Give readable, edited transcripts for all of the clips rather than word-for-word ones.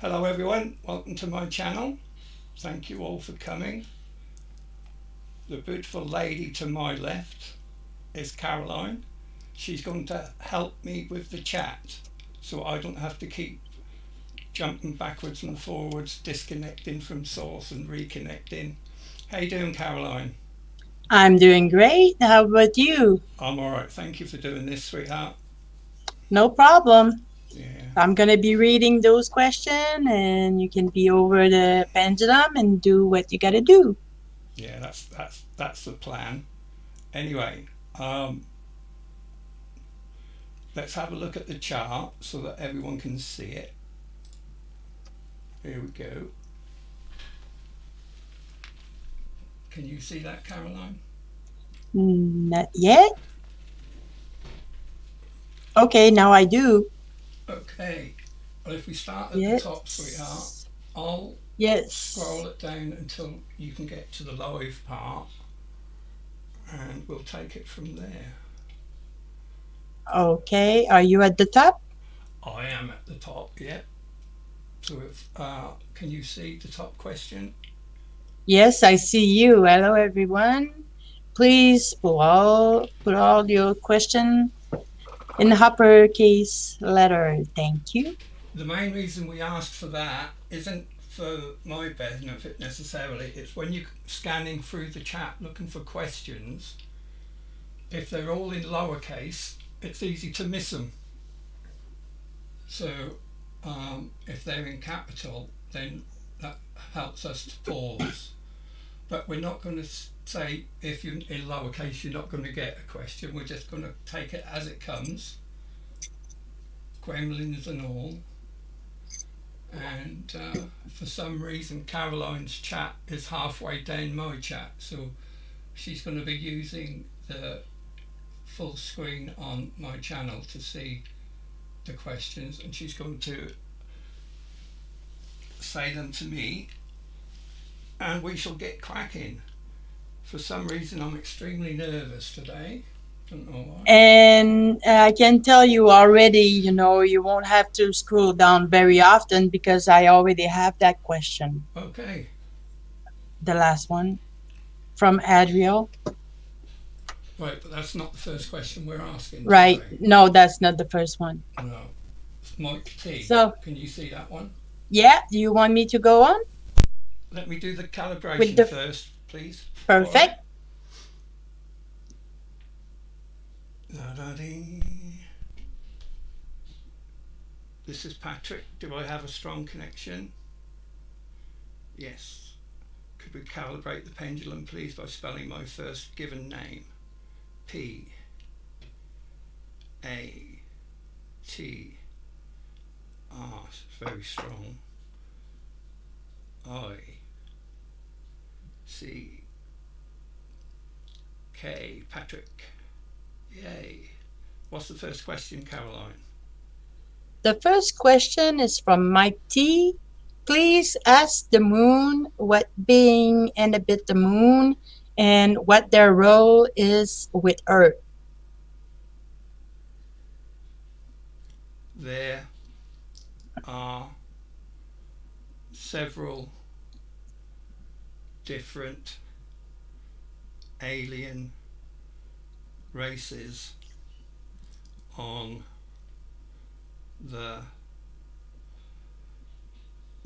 Hello everyone, welcome to my channel. Thank you all for coming. The beautiful lady to my left is Caroline. She's going to help me with the chat so I don't have to keep jumping backwards and forwards, disconnecting from source and reconnecting. How you doing, Caroline? I'm doing great. How about you? I'm alright, thank you for doing this, sweetheart. No problem. Yeah. I'm going to be reading those questions and you can be over the pendulum and do what you got to do. Yeah, that's the plan. Anyway, let's have a look at the chart so that everyone can see it. Here we go. Can you see that, Caroline? Not yet. Okay, now I do. Okay. Well, if we start at the Yes. top, sweetheart, I'll Yes. scroll it down until you can get to the live part, and we'll take it from there. Okay, are you at the top? I am at the top, yeah. So if, can you see the top question? Yes, I see you. Hello, everyone. Please put all your question in uppercase letter. Thank you. The main reason we asked for that isn't for my benefit necessarily. It's when you're scanning through the chat looking for questions, if they're all in lowercase, it's easy to miss them. So if they're in capital, then that helps us to pause. But we're not going to say if you're in lowercase you're not going to get a question. We're just going to take it as it comes, gremlins and all. And for some reason Caroline's chat is halfway down my chat, so she's going to be using the full screen on my channel to see the questions, and she's going to say them to me and we shall get cracking. For some reason I'm extremely nervous today. Don't know why. And I can tell you already, you won't have to scroll down very often because I already have that question. Okay. The last one from Adriel. Right, but that's not the first question we're asking. Right. Today. No, that's not the first one. No. It's Mike T. So, can you see that one? Yeah. Do you want me to go on? Let me do the calibration first, please. Perfect. This is Patrick. Do I have a strong connection? Yes. Could we calibrate the pendulum, please, by spelling my first given name? P A T R. It's very strong. I C K. Patrick. Yay. What's the first question, Caroline? The first question is from Mike T. Please ask the moon what being inhabit the moon and what their role is with Earth. There are several different alien races on the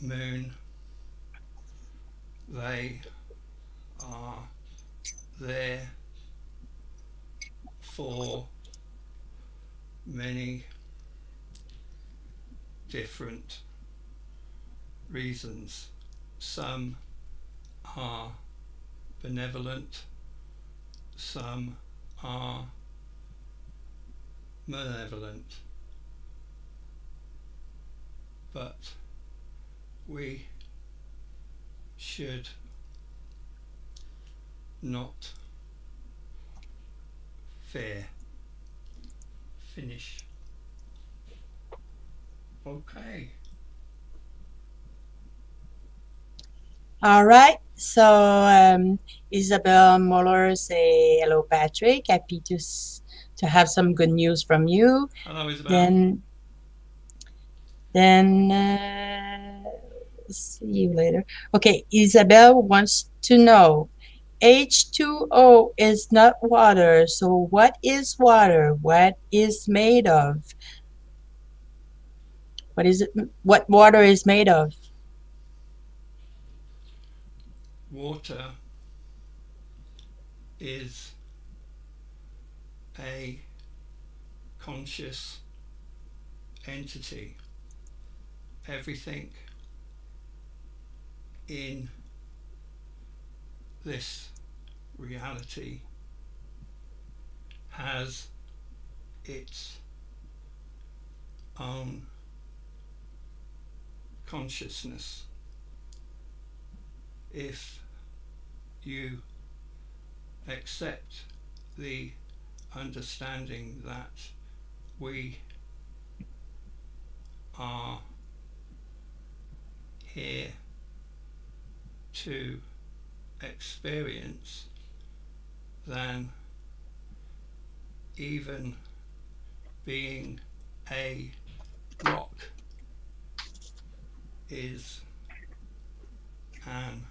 moon. They are there for many different reasons. Some are benevolent, some are malevolent, but we should not fear. Finish. Okay. All right. So Isabel Muller say hello, Patrick. Happy to have some good news from you. Hello, Isabel. Then See you later. Okay, Isabel wants to know, H2O is not water, so what is water? What is made of? What is it? What water is made of? Water is a conscious entity. Everything in this reality has its own consciousness. If you accept the understanding that we are here to experience, then even being a rock is an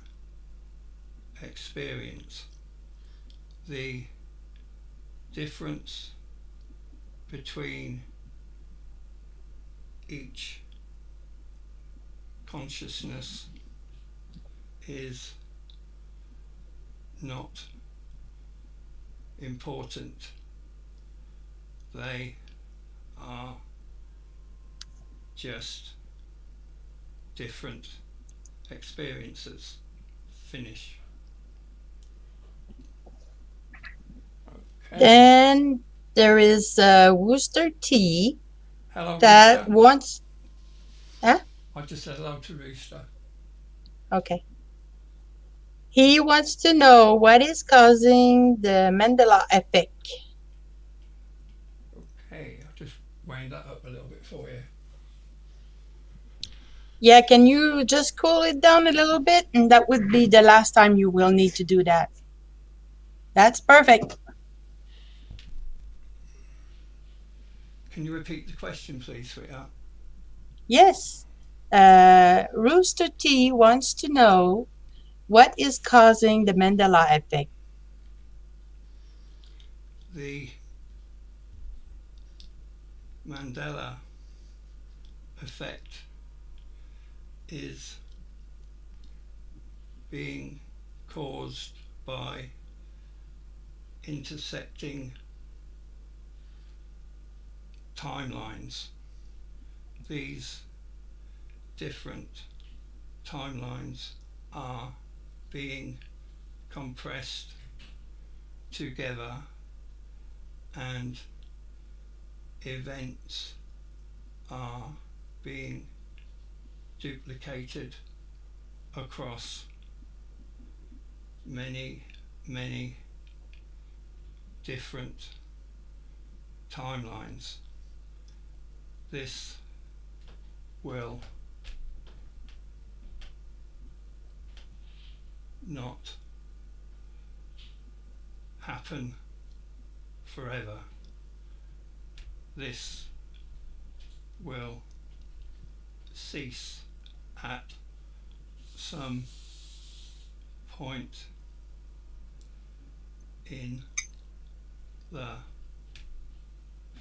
experience. The difference between each consciousness is not important. They are just different experiences. Finish. Okay. Then there is Worcester Tea Hello, that Rooster. wants. Huh? I just said hello to Rooster. Okay. He wants to know what is causing the Mandela effect. Okay, I'll just wind that up a little bit for you. Yeah, can you just cool it down a little bit? And that would be the last time you will need to do that. That's perfect. Can you repeat the question, please, sweetheart? Yes. Rooster T wants to know what is causing the Mandela effect. The Mandela effect is being caused by intersecting timelines. These different timelines are being compressed together and events are being duplicated across many different timelines. This will not happen forever. This will cease at some point in the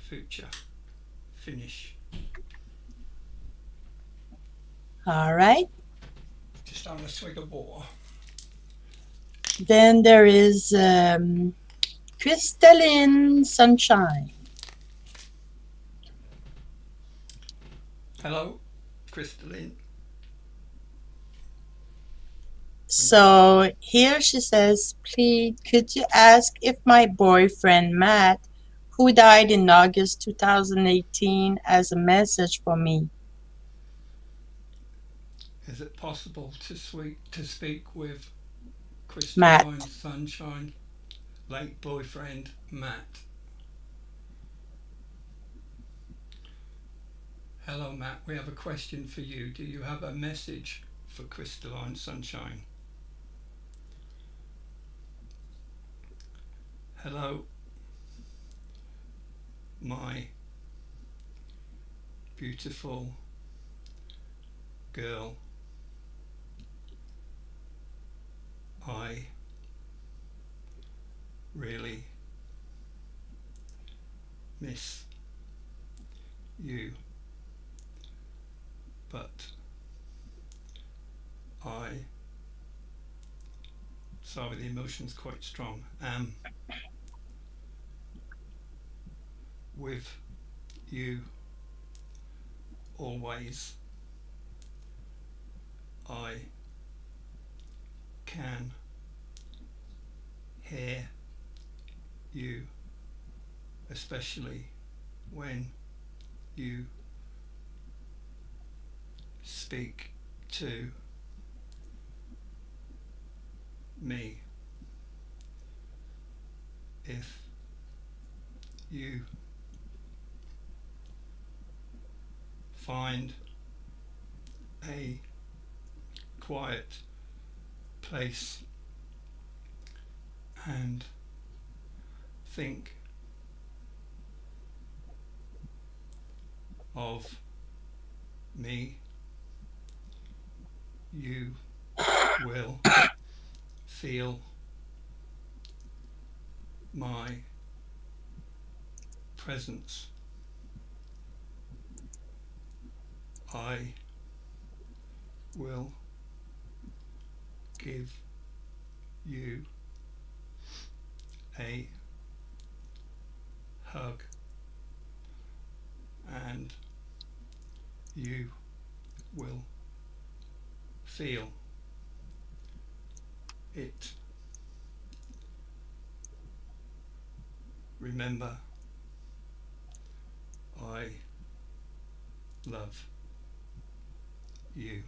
future. Finish. All right. Just having a swig of water. Then there is Crystalline Sunshine. Hello, Crystalline. So here she says, please, could you ask if my boyfriend Matt, who died in August 2018, has a message for me? Is it possible to speak with Crystalline Matt. Sunshine, late boyfriend Matt? Hello, Matt. We have a question for you. Do you have a message for Crystalline Sunshine? Hello, my beautiful girl. I really miss you, but sorry, the emotion's quite strong, am with you always. I can hear you, especially when you speak to me. If you find a quiet place and think of me, you will feel my presence. I will give you a hug, and you will feel it. Remember, I love you.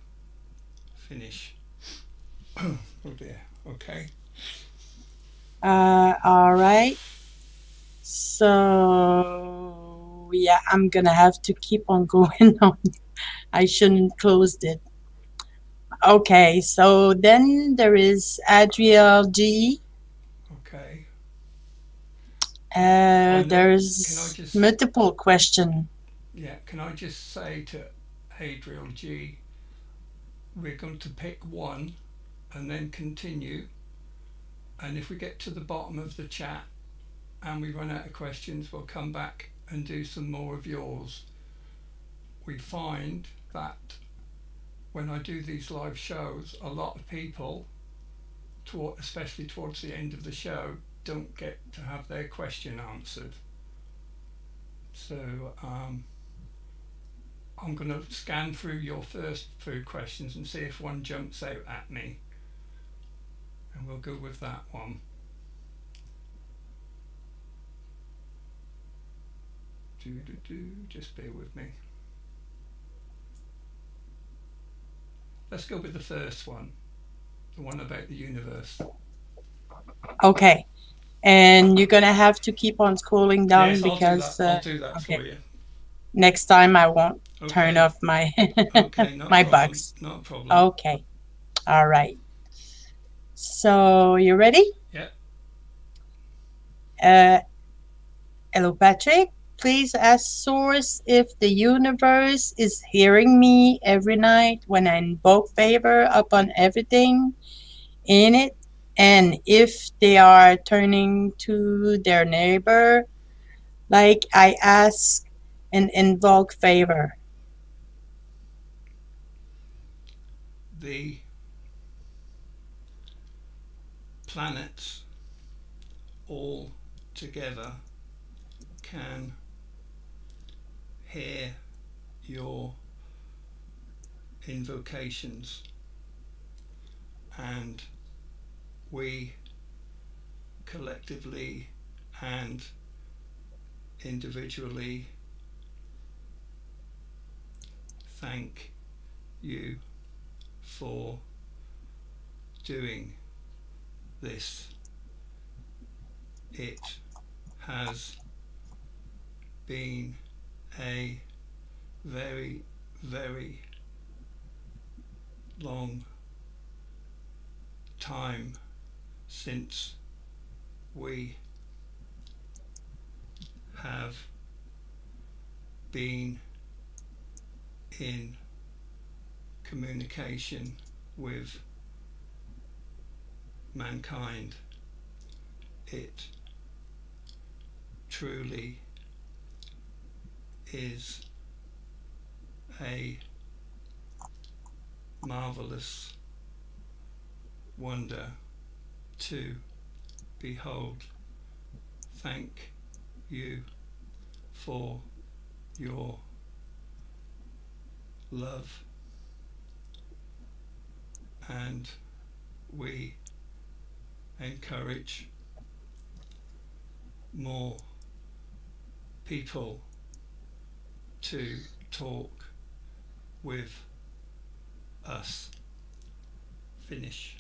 Finish. Oh dear. Okay. All right. So, yeah, I'm gonna have to keep on going on. I shouldn't close it. Okay, so then there is Adriel G. Okay. Can I There's just multiple question. yeah? Can I just say to Adriel G, we're going to pick one and then continue. And if we get to the bottom of the chat and we run out of questions, we'll come back and do some more of yours. We find that when I do these live shows, a lot of people, especially towards the end of the show, don't get to have their question answered. So I'm going to scan through your first few questions and see if one jumps out at me, and we'll go with that one. Just bear with me. Let's go with the first one, the one about the universe. Okay, and you're gonna have to keep on scrolling down Yes, because I'll do that okay. for you. Next time I won't turn Okay. off my Okay, not my a problem. bugs. Not a problem. Okay, all right. So you ready? Yeah. Hello, Patrick. Please ask Source if the universe is hearing me every night when I invoke favor upon everything in it, and if they are turning to their neighbor, like I ask and invoke favor. The planets all together can hear your invocations, and we collectively and individually thank you for doing this. It has been a very, very long time since we have been in communication with mankind. It truly is a marvelous wonder to behold. Thank you for your love, and we encourage more people to talk with us. Finish.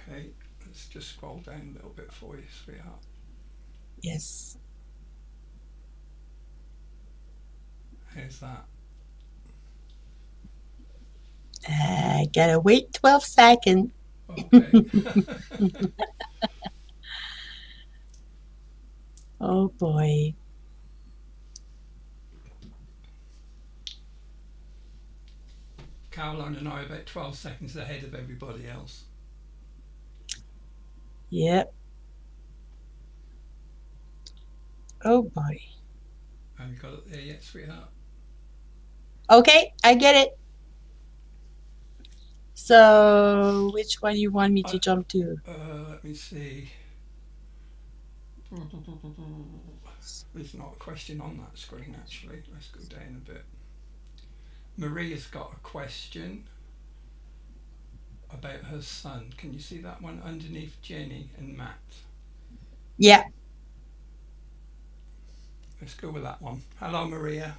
Okay, let's just scroll down a little bit for you, sweetheart. Yes. How's that? I gotta wait 12 seconds. Okay. Oh boy. Caroline and I are about 12 seconds ahead of everybody else. Yep. Oh boy. Have you got it there yet, sweetheart? Okay, I get it. So, which one you want me to jump to? Let me see. There's not a question on that screen, actually. Let's go down a bit. Maria's got a question about her son. Can you see that one underneath Jenny and Matt? Yeah. Let's go with that one. Hello, Maria.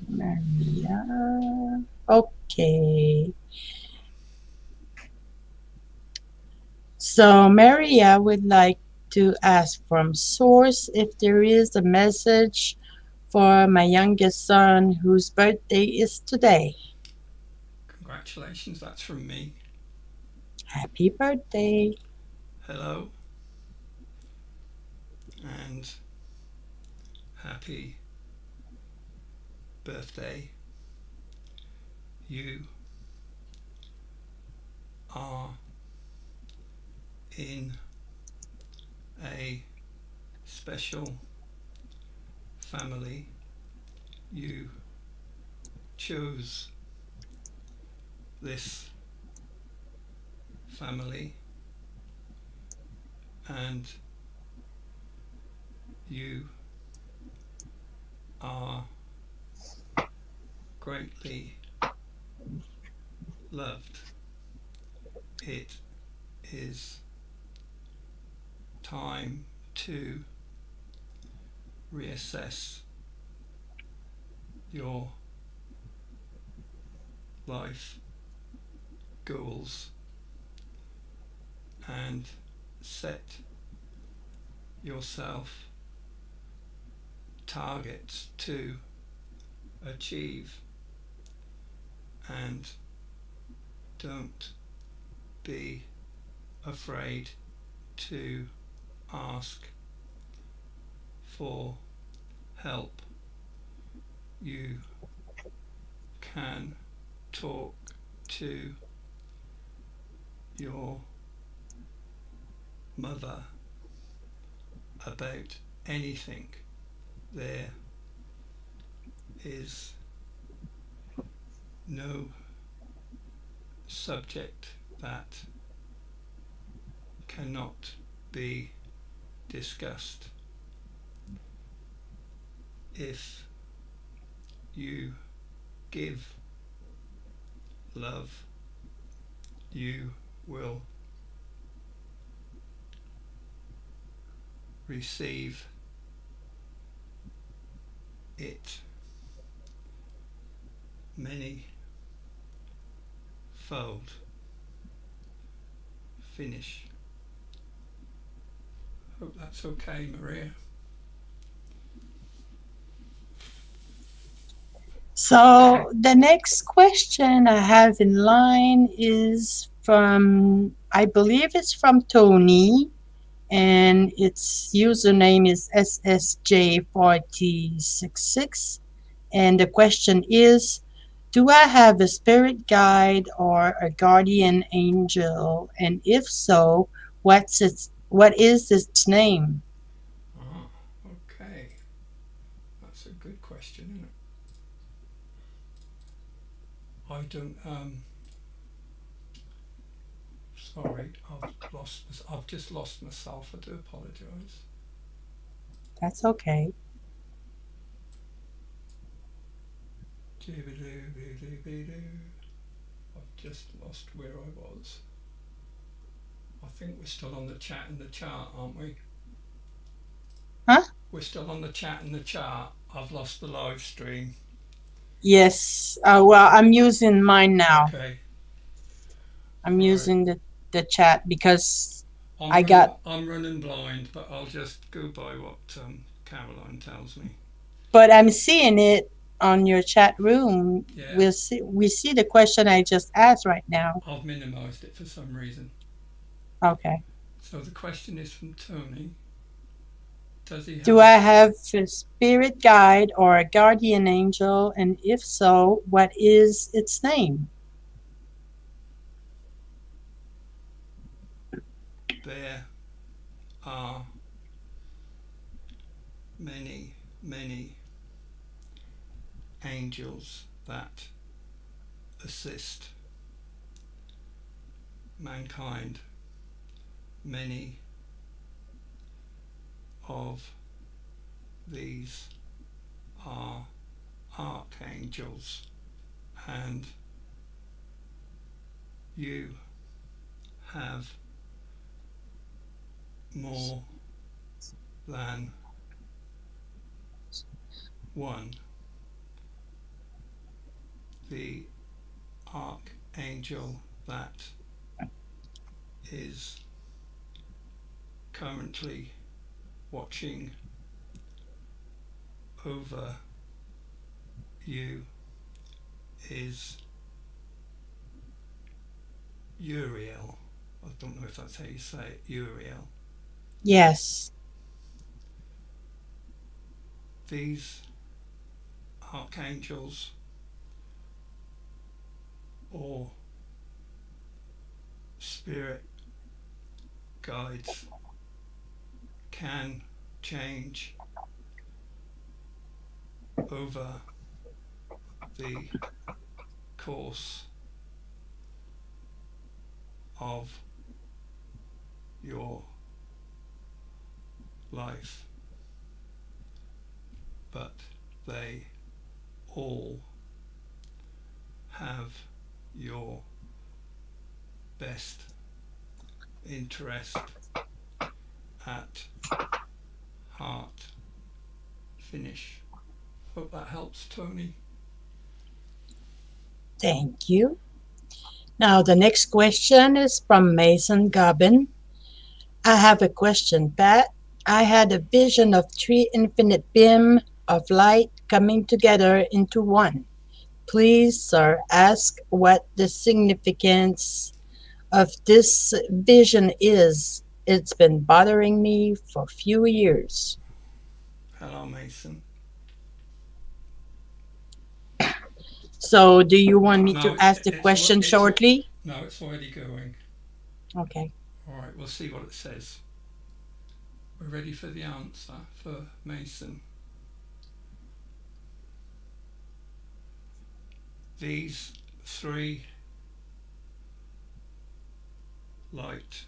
Maria. Okay. So Maria would like to ask from source if there is a message for my youngest son whose birthday is today. Congratulations, that's from me. Happy birthday. Hello. And happy birthday. You are in a special family. You chose this family, and you are greatly loved. It is time to reassess your life goals and set yourself targets to achieve, and don't be afraid to ask for help. You can talk to your mother about anything. There is no subject that cannot be discussed. If you give love, you will receive it many fold. Finish. Hope that's okay, Maria. So the next question I have in line is from, I believe it's from Tony, and its username is SSJ4066. And the question is, Do I have a spirit guide or a guardian angel? And if so, what is its name? Ah, okay. That's a good question, isn't it? I don't. Sorry, I've just lost myself. I do apologise. That's okay. I've just lost where I was. I think we're still on the chat and the chart, aren't we? Huh? We're still on the chat and the chart. I've lost the live stream. Yes. Well, I'm using mine now. Okay. I'm Right. using the chat because I got. I'm running blind, but I'll just go by what Caroline tells me. But I'm seeing it on your chat room. Yeah. We see the question I just asked right now. I've minimised it for some reason. Okay. So the question is from Tony. Do I have a spirit guide or a guardian angel? And if so, what is its name? There are many, many angels that assist mankind. Many of these are archangels, and you have more than one. The archangel that is currently watching over you is Uriel. I don't know if that's how you say it, Uriel. Yes. These archangels or spirit guides can change over the course of your life, but they all have your best interest at heart. Finish. Hope that helps, Tony. Thank you. Now, the next question is from Mason Gobbin. I have a question, Pat. I had a vision of three infinite beams of light coming together into one. Please, sir, ask what the significance of this vision is. It's been bothering me for a few years. Hello, Mason. So, do you want me to ask the question shortly? No, it's already going. Okay. All right, we'll see what it says. We're ready for the answer for Mason. These three light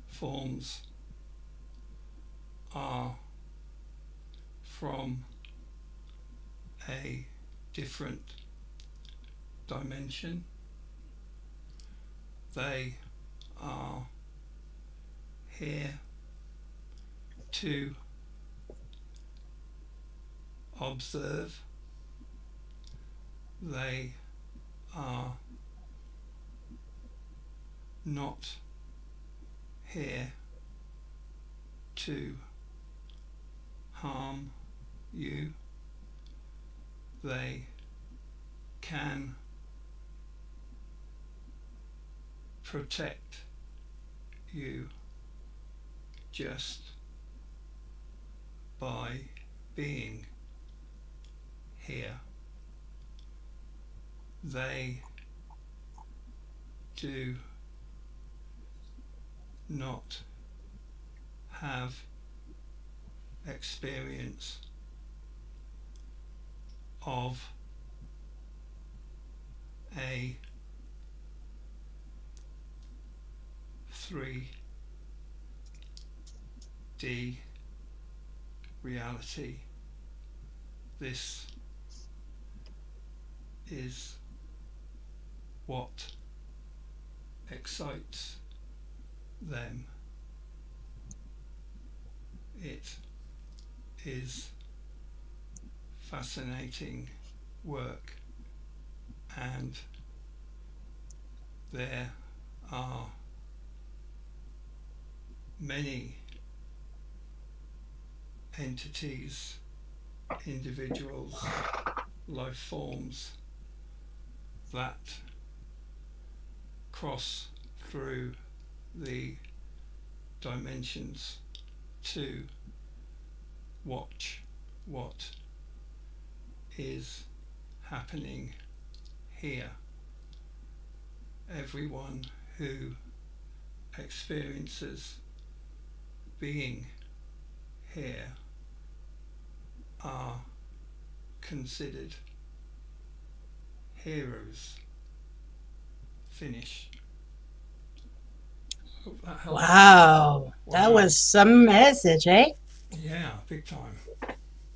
forms are from a different dimension. They are here to observe. They are not here to harm you. They can protect you just by being here. they do not have experience of a 3D reality. This is what excites them. It is fascinating work, and there are many entities, individuals, life forms that cross through the dimensions to watch what is happening here. Everyone who experiences being here are considered heroes. Finish. Hope that helps. Wow, that was some message, eh? Yeah, big time.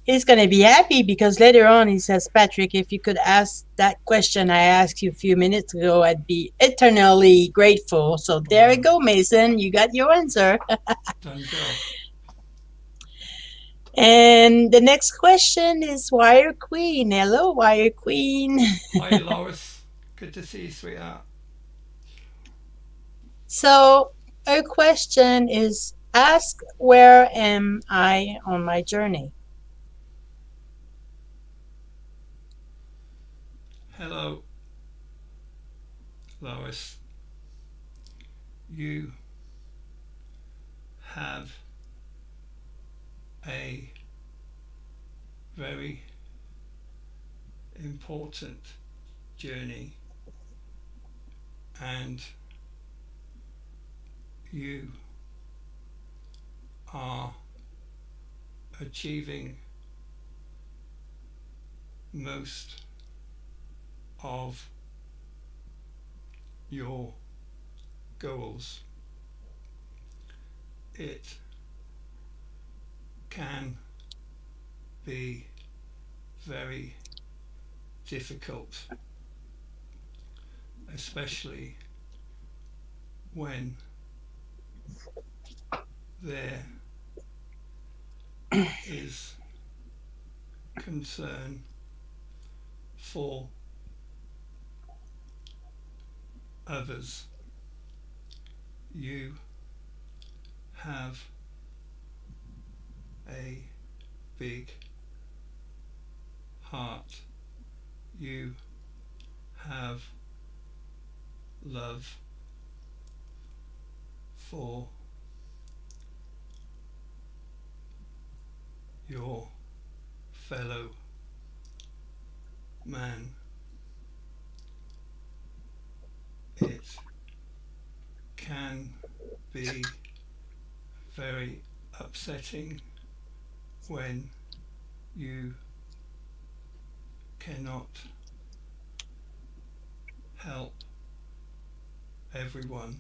He's going to be happy because later on he says, Patrick, if you could ask that question I asked you a few minutes ago, I'd be eternally grateful. So there you go, Mason. You got your answer. Done job. And the next question is Wire Queen. Hello, Wire Queen. Hi, Lois. Good to see you, sweetheart. So her question is, ask where am I on my journey? Hello, Lois. You have a very important journey, and you are achieving most of your goals. It can be very difficult, especially when there is concern for others. You have a big heart. You have love for your fellow man. It can be very upsetting when you cannot help everyone.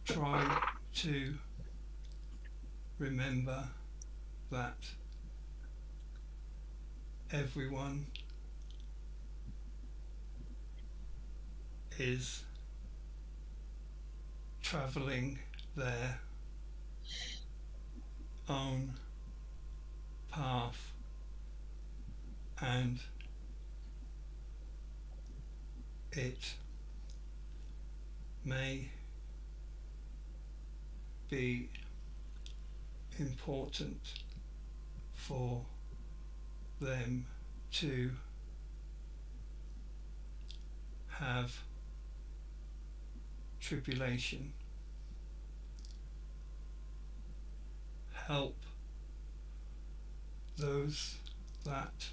Try to remember that everyone is travelling their own path, and it may be important for them to have tribulation. Help those that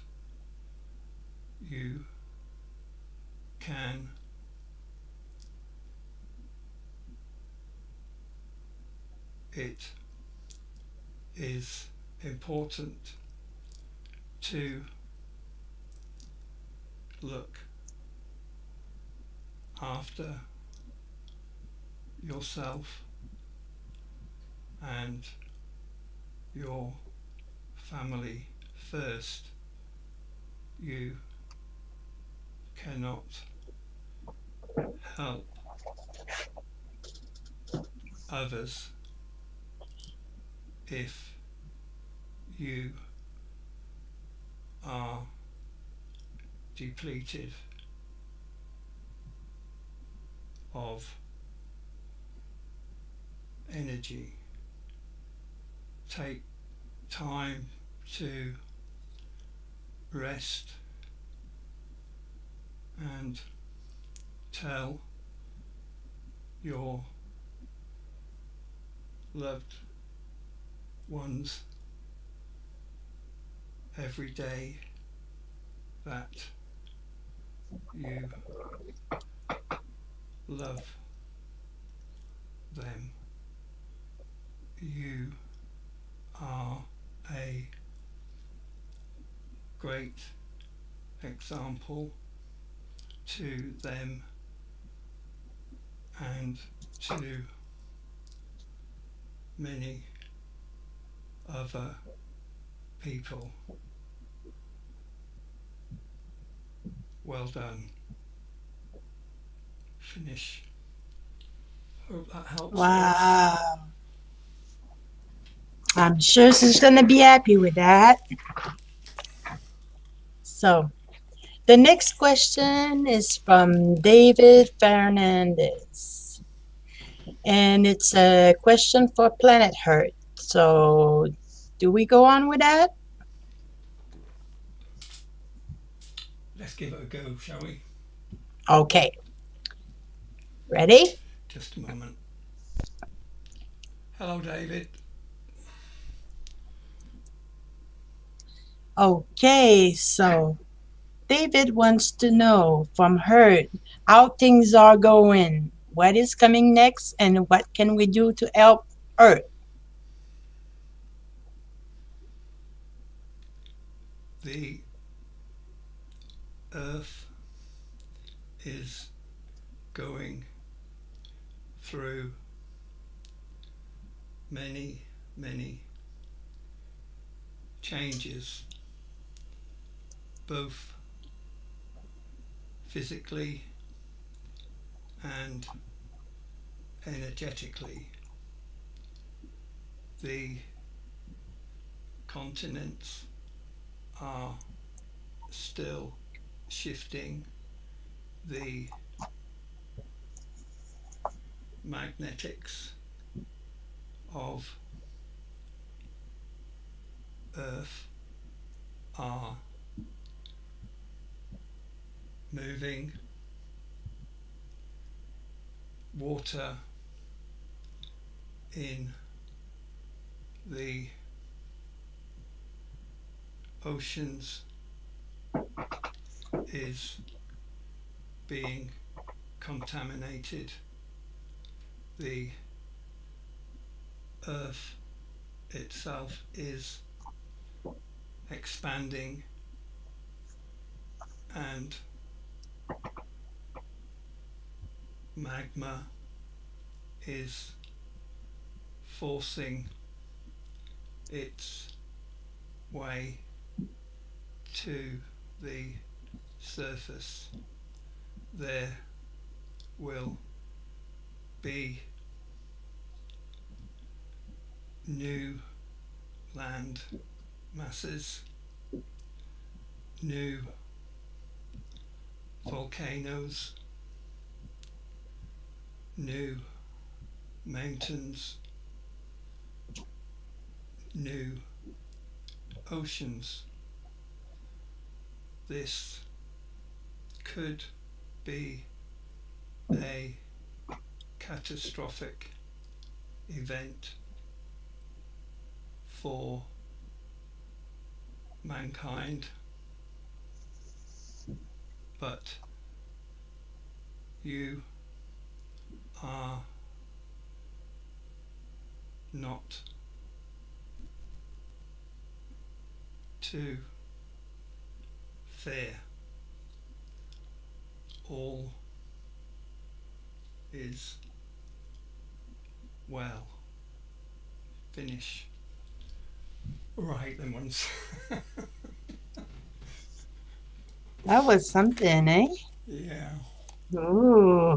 you can it is important to look after yourself and your family first. You cannot help others if you are depleted of energy. Take time to rest and tell your loved ones every day that you love them. You are a great example to them and to many other people. Well done. Finish. Hope that helps. Wow. I'm sure she's going to be happy with that. So, the next question is from David Fernandez. And it's a question for Planet Earth. So, do we go on with that? Let's give it a go, shall we? Okay. Ready? Just a moment. Hello, David. Okay, so David wants to know from Earth how things are going, what is coming next, and what can we do to help Earth? The Earth is going through many changes, both physically and energetically. The continents are still shifting. The magnetics of Earth are moving. Water in the oceans is being contaminated. The Earth itself is expanding, and magma is forcing its way to the surface. There will be new land masses, new volcanoes, new mountains, new oceans. This could be a catastrophic event for mankind, but you are not to fear. All is well. Finish. Right then once. That was something, eh? Yeah. Ooh.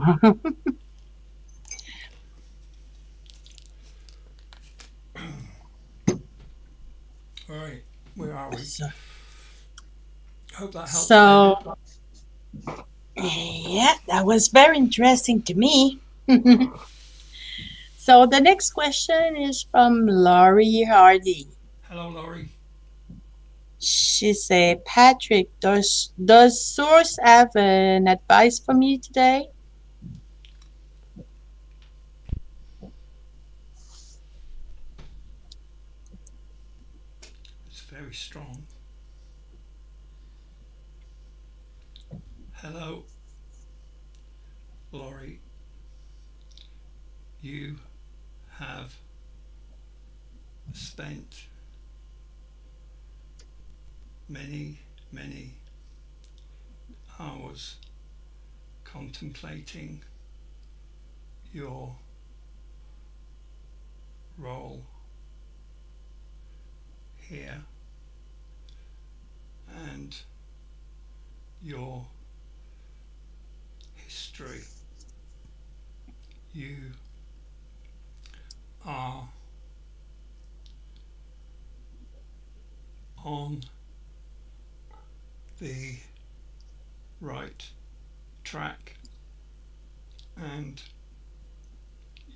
Right, where are we? So, Hope that helps. so yeah, that was very interesting to me. So the next question is from Laurie Hardy. Hello, Laurie. She say, Patrick, does Source have an advice for me today? It's very strong. Hello, Laurie. You have spent many hours contemplating your role here and your history. You are on the right track and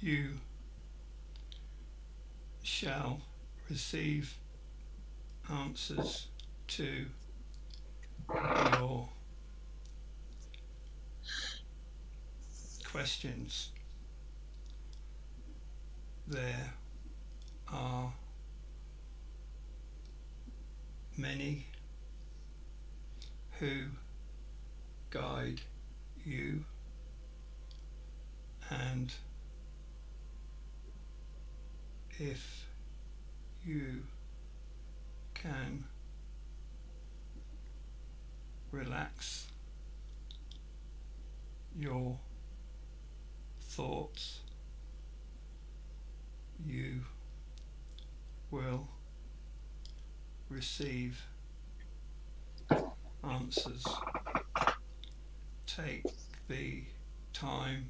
you shall receive answers to your questions. There are many who guide you and if you can relax your thoughts, you will receive answers. Take the time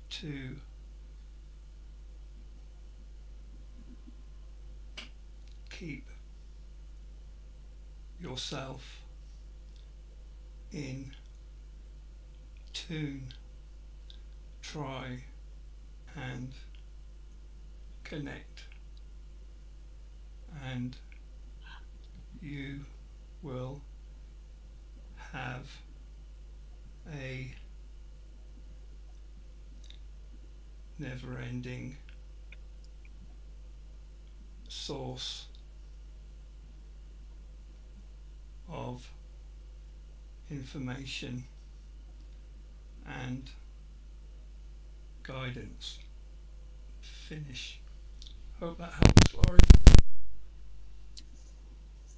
to keep yourself in tune. Try and connect and you will have a never-ending source of information and guidance. Finish. Hope that helps, Laurie.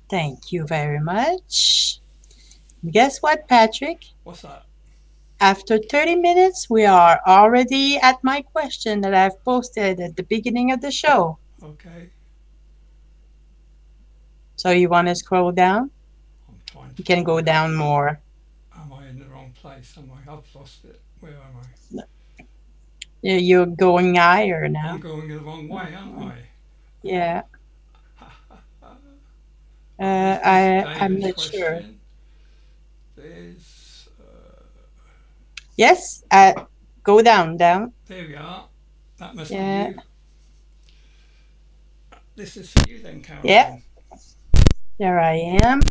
Thank you very much. Guess what, Patrick? What's that? After 30 minutes, we are already at my question that I've posted at the beginning of the show. Okay. So you want to scroll down? I'm trying to You can go down more. Am I in the wrong place? I've lost it. Where am I? You're going higher now. I'm going the wrong way, aren't I? Yeah. I'm not sure. There's, Yes, go down. there we are. That must be you. This is for you then, Caroline. Yeah. There I am.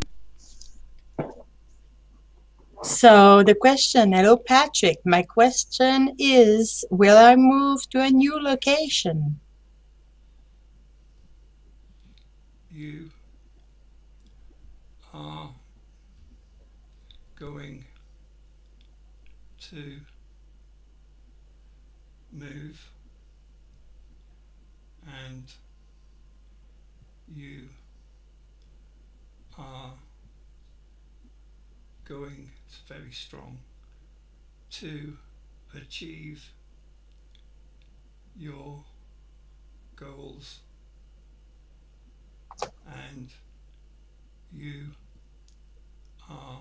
So the question, hello Patrick. My question is, will I move to a new location? You are going to move, and you are going very strong to achieve your goals, and you are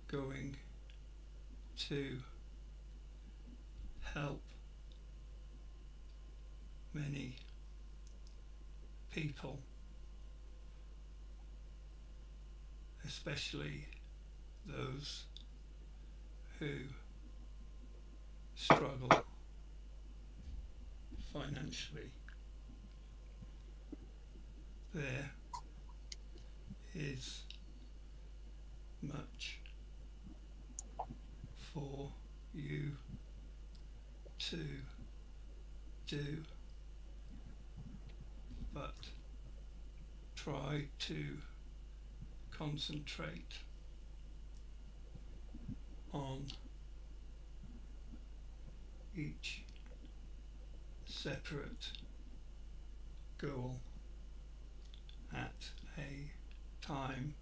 going to help many people, especially those who struggle financially. There is much for you to do, but try to concentrate on each separate goal at a time,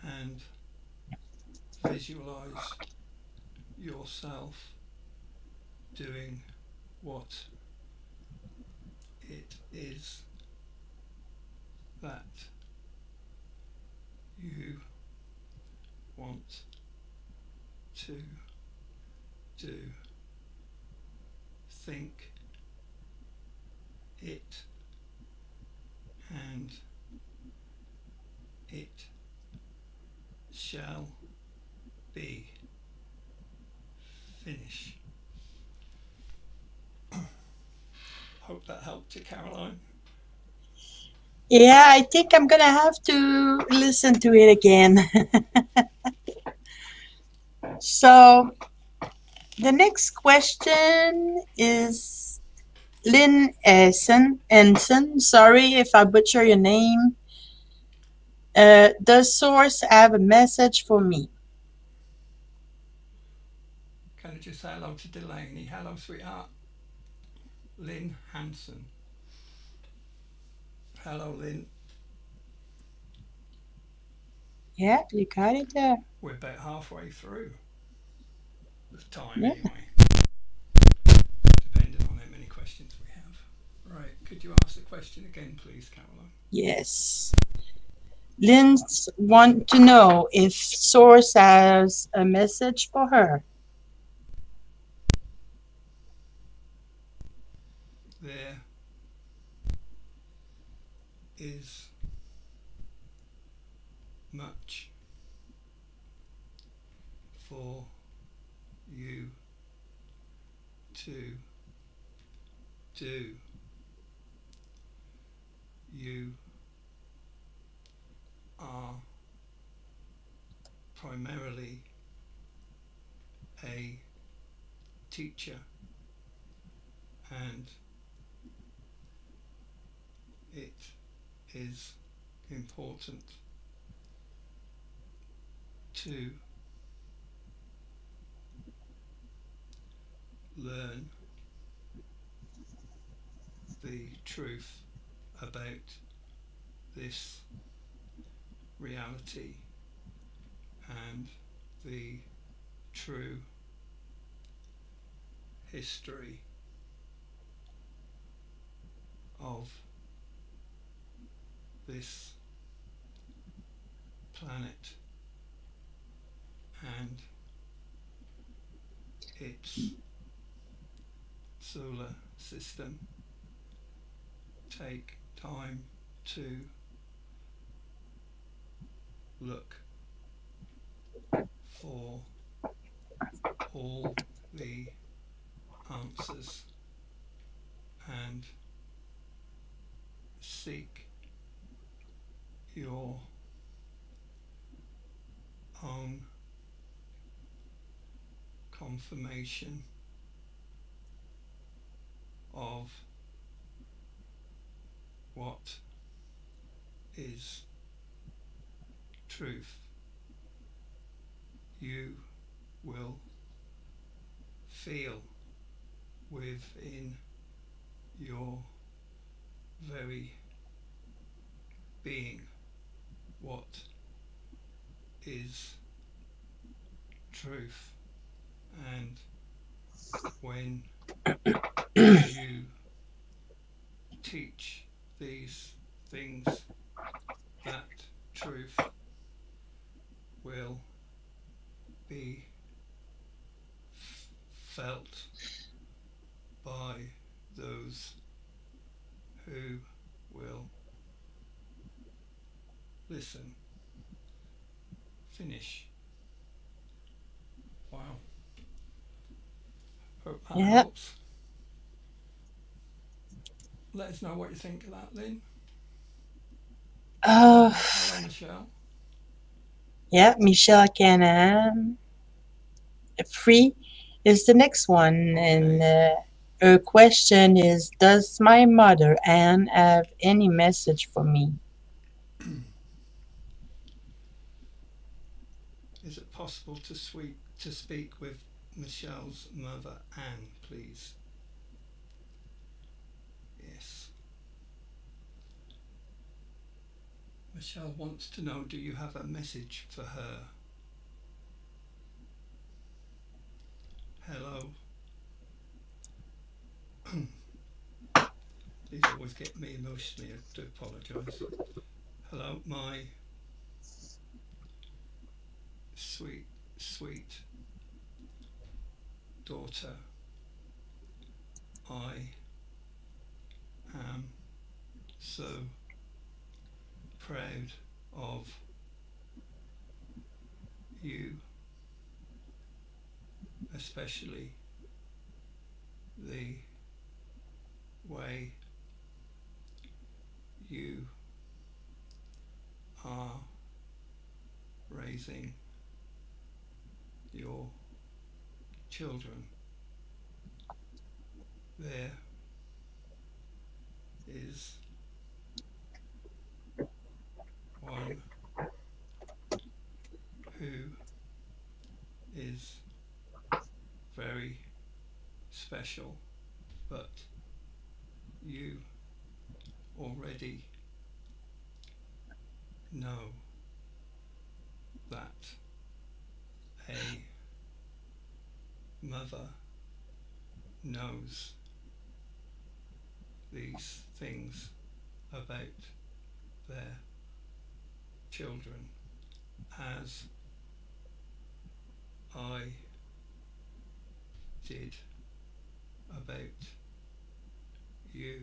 and visualize yourself doing what it is that you want to do. Think it, and it shall be. Finish. Hope that helped you, Caroline. Yeah, I think I'm gonna have to listen to it again. So the next question is Lynn Ensign. Sorry if I butcher your name. Does Source have a message for me? Can I just say hello to Delaney? Hello, sweetheart. Lynn Hanson. Hello, Lynn. Yeah, you got it there. We're about halfway through the time, Yeah. anyway, depending on how many questions we have. Right, could you ask the question again, please, Caroline? Yes. Lynn wants to know if Source has a message for her. There is much for you to do. You are primarily a teacher, and it is important to learn the truth about this reality and the true history of this planet and its solar system. Take time to look for all the answers and seek your own confirmation of what is truth. You will feel within your very being what is truth. And when you teach these things, that truth will be felt by those who will listen. Finish. Wow. Hope that helps. Let us know what you think of that, Lynn. Hello, Michelle. Yeah, Michelle can free is the next one, and her question is: does my mother Anne have any message for me? Is it possible to speak with Michelle's mother, Anne, please? Yes. Michelle wants to know, do you have a message for her? Hello. These always get me emotionally, I do apologise. Hello, my sweet, sweet daughter. I am so proud of you, especially the way you are raising your children. There is one who is very special, but you already know that a mother knows these things about their children, as I did about you.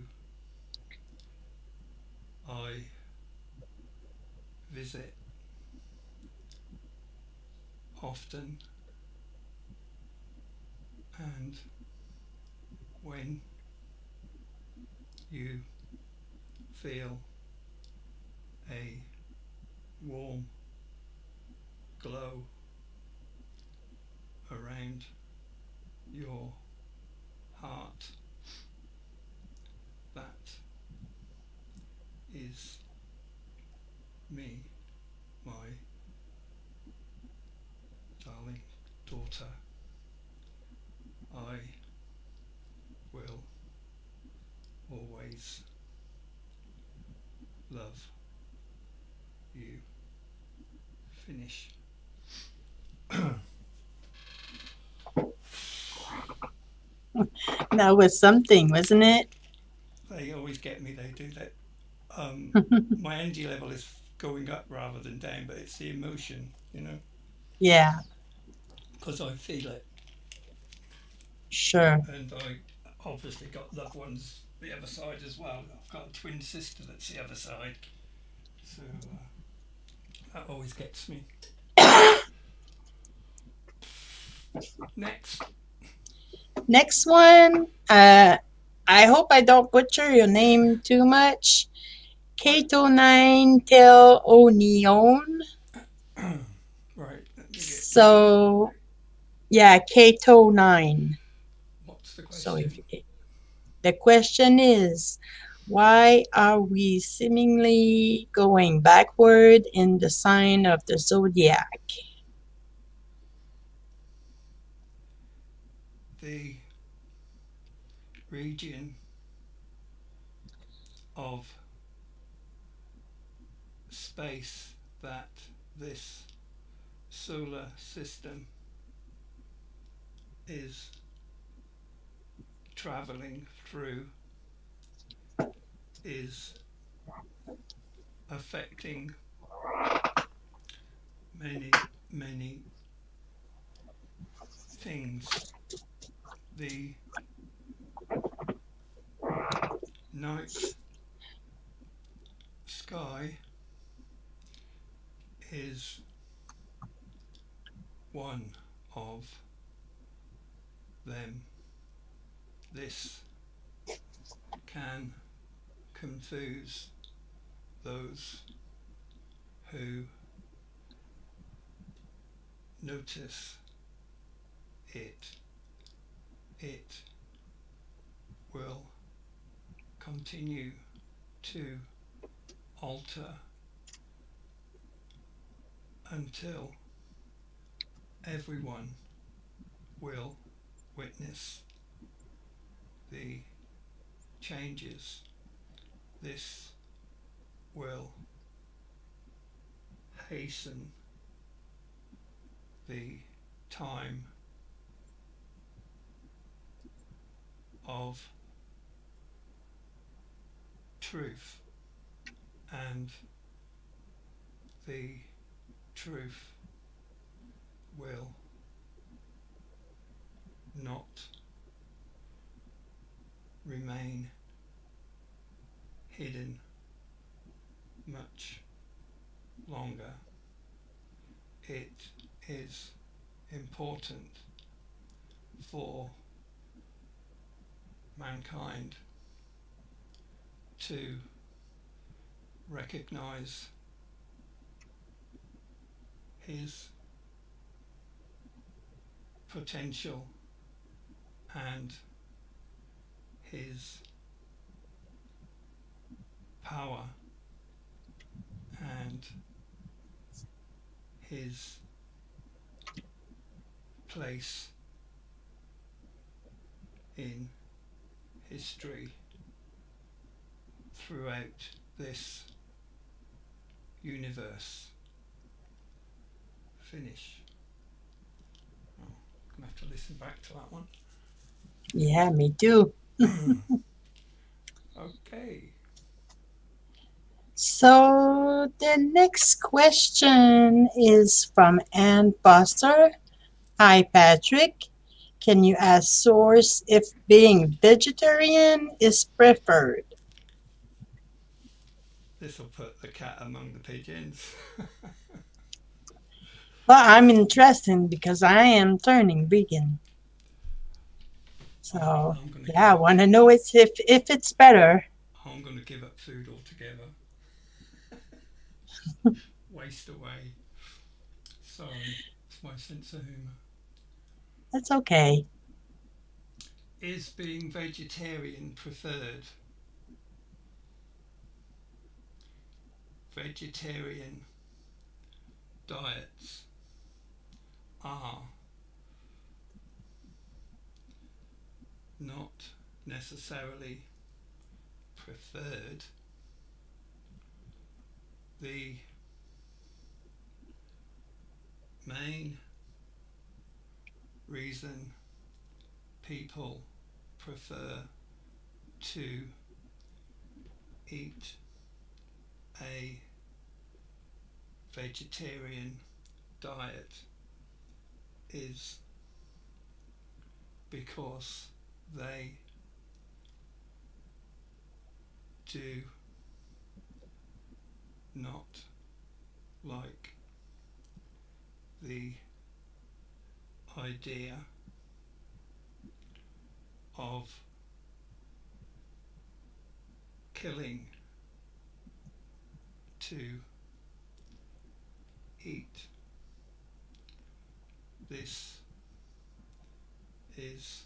I visit often, and when you feel a warm glow around your heart, that is me, my darling daughter. I will always love you. Finish. That was something, wasn't it? They always get me, they do that. My energy level is going up rather than down, but it's the emotion, you know? Yeah, Because I feel it. sure. And I obviously got loved ones the other side as well. I've got a twin sister that's the other side. So that always gets me. Next. Next one. I hope I don't butcher your name too much. Kato 9 Tel O Neon. Right. So, yeah, Kato 9. What's the So question? the question is, why are we seemingly going backward in the sign of the zodiac? The region of space that this solar system is traveling through is affecting many things. The night sky is one of them. This can confuse those who notice it. It will continue to alter until everyone will witness the changes. This will hasten the time of truth, and the truth will not remain hidden much longer. It is important for mankind to recognize his potential and his power and his place in history throughout this universe. Finish. Oh, I'm gonna have to listen back to that one. Yeah, me too. Okay. So the next question is from Ann Foster. Hi, Patrick. Can you ask Source if being vegetarian is preferred? This will put the cat among the pigeons. Well, I'm interested because I am turning vegan. So, yeah, I want to know if it's better. I'm going to give up food altogether. Waste away. Sorry, it's my sense of humour. That's okay. Is being vegetarian preferred? Vegetarian diets are not necessarily preferred. The main reason people prefer to eat a vegetarian diet is because they do not like the idea of killing to eat. This is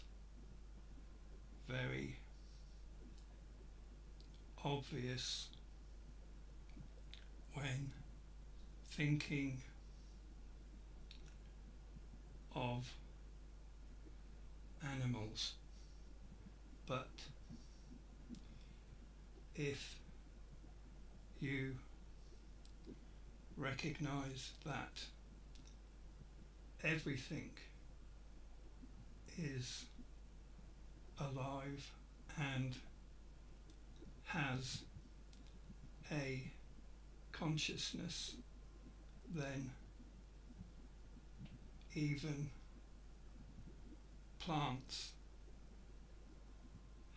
very obvious when thinking of animals, But if you recognize that everything is alive and has a consciousness, then even plants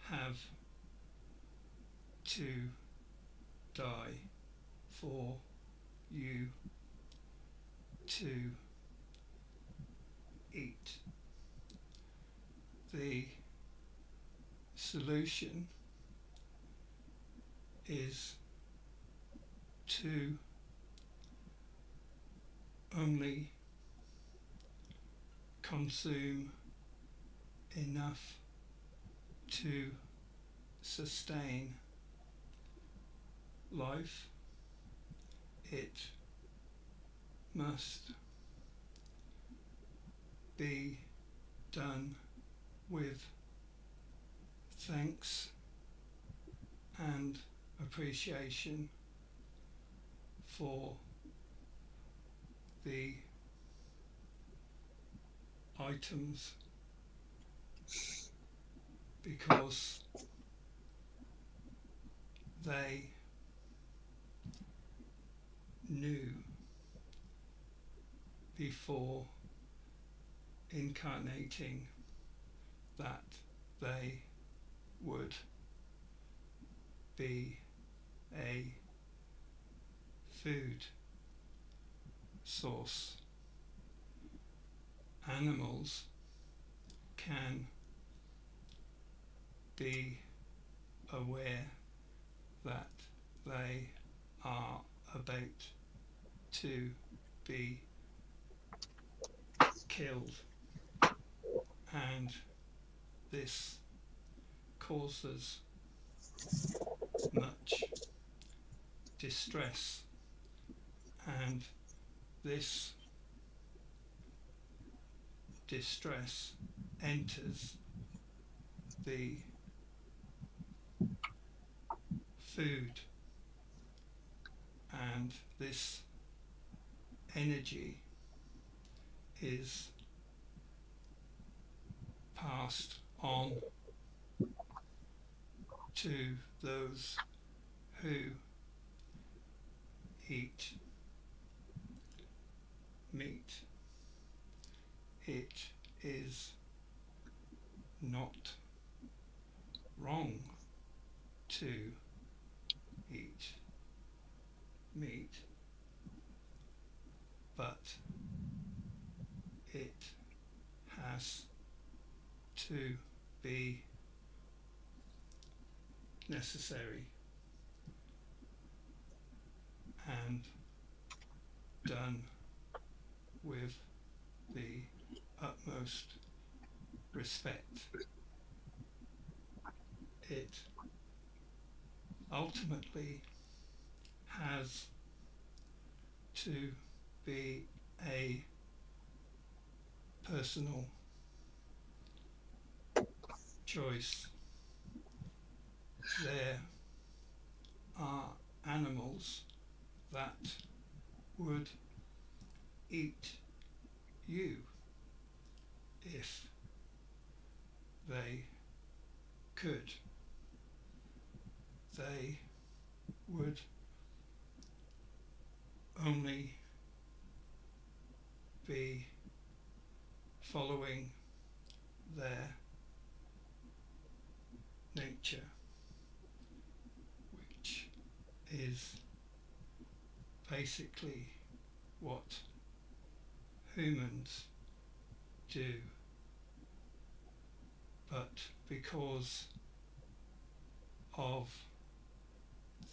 have to die for you to eat. The solution is to only consume enough to sustain life. It must be done with thanks and appreciation for the items, because they knew before incarnating that they would be a food source. Animals can be aware that they are about to be killed, and this causes much distress, and this distress enters the food, and this energy is passed on to those who eat meat. It is not wrong to eat meat, but it has to be necessary and done with the utmost respect. It ultimately has to be a personal choice. There are animals that would eat you if they could. They would only be following their nature, which is basically what humans do, but because of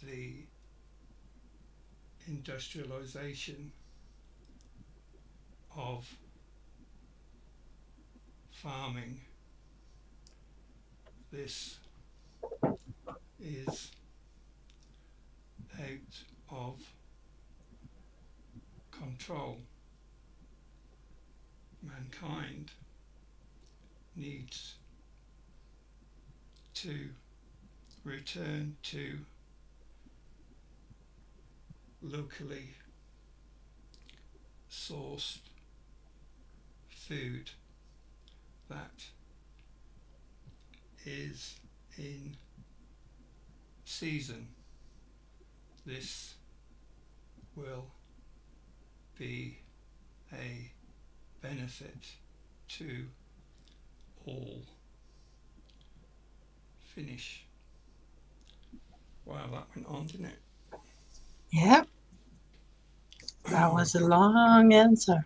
the industrialization of farming, this is out of control. Mankind needs to return to locally sourced food that is in season. This will be a benefit to all. Finish. Wow, that went on, didn't it? Yeah, that was a long answer.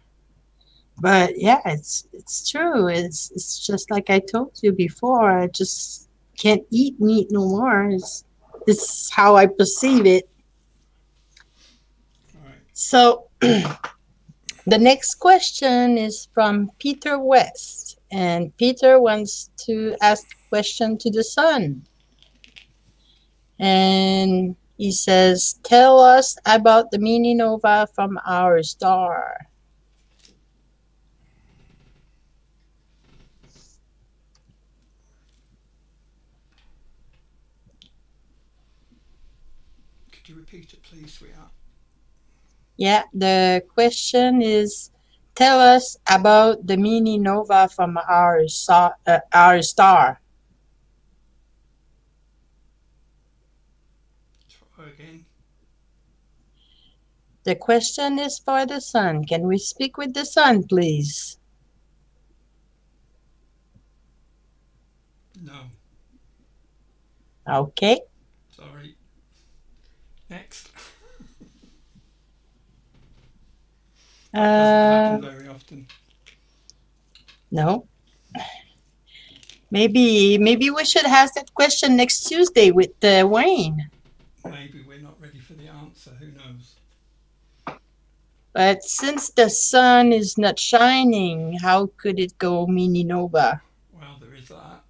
But yeah, it's true. It's just like I told you before. I just can't eat meat no more. It's how I perceive it. Right. So the next question is from Peter West, and Peter wants to ask the question to the sun. And he says, "Tell us about the mini nova from our star." Could you repeat it, please, sweetheart? Yeah, the question is, tell us about the mini nova from our star. Try again. The question is for the sun. Can we speak with the sun, please? No. Okay. Sorry. Next. Doesn't happen very often. No. Maybe we should ask that question next Tuesday with Wayne. Maybe we're not ready for the answer. Who knows? But since the sun is not shining, how could it go mini nova? Well, there is that.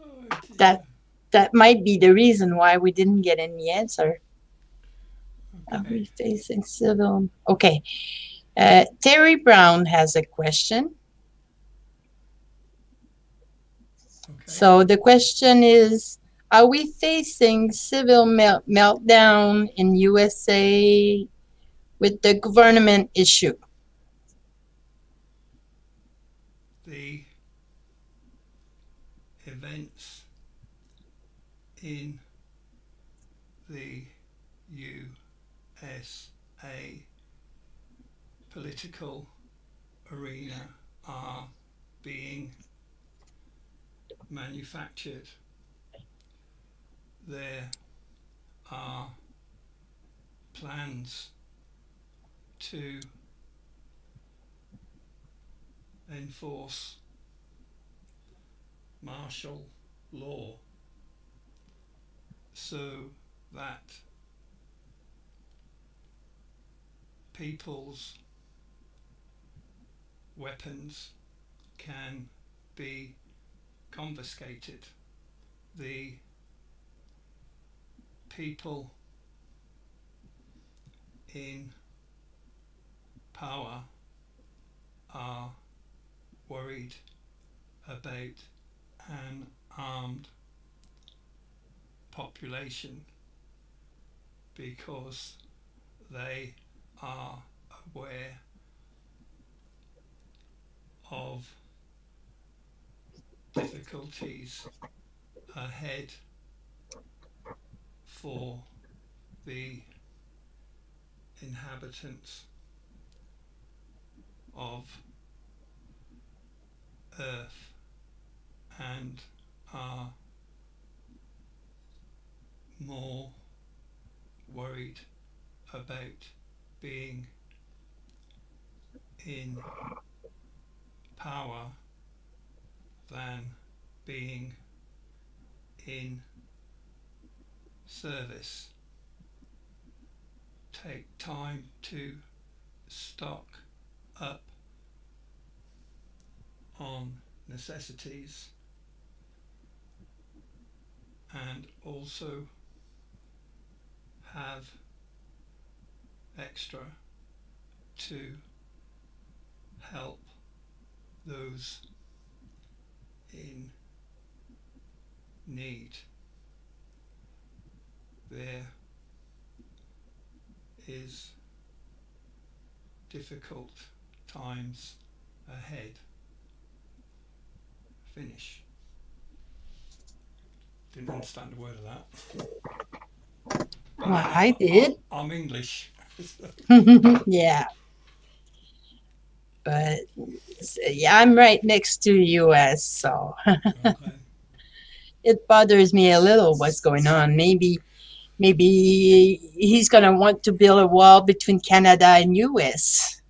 Oh, that might be the reason why we didn't get any answer. Okay. Are we facing civil? Okay. Terry Brown has a question. Okay. So the question is, are we facing civil meltdown in USA with the government issue? The events in the USA political arena are being manufactured. There are plans to enforce martial law so that people's weapons can be confiscated. The people in power are worried about an armed population because they are aware of difficulties ahead for the inhabitants of Earth and are more worried about being in power than being in service. Take time to stock up on necessities and also have extra to help those in need. There is difficult times ahead. Finish. Didn't understand a word of that. But Well, I did. I'm English. Yeah, but yeah, I'm right next to US, so Okay. it bothers me a little what's going on. Maybe he's gonna want to build a wall between Canada and US.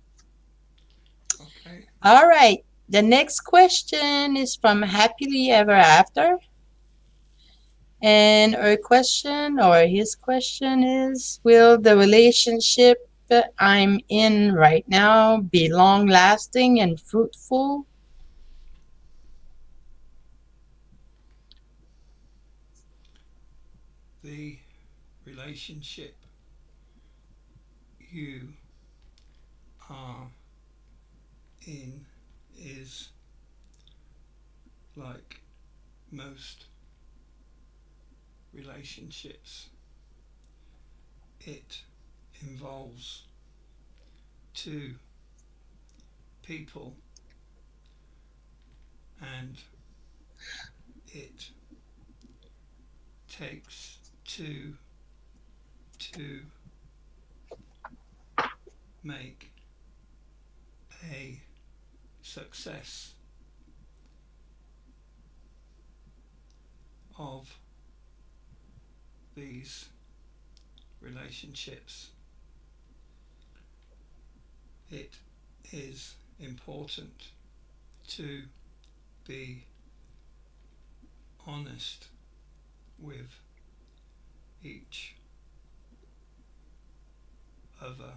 Okay. All right. The next question is from Happily Ever After. And her question or his question is, will the relationship that I'm in right now be long lasting and fruitful? The relationship you are in is like most relationships. It involves two people and it takes two to make a success of these relationships. It is important to be honest with each other.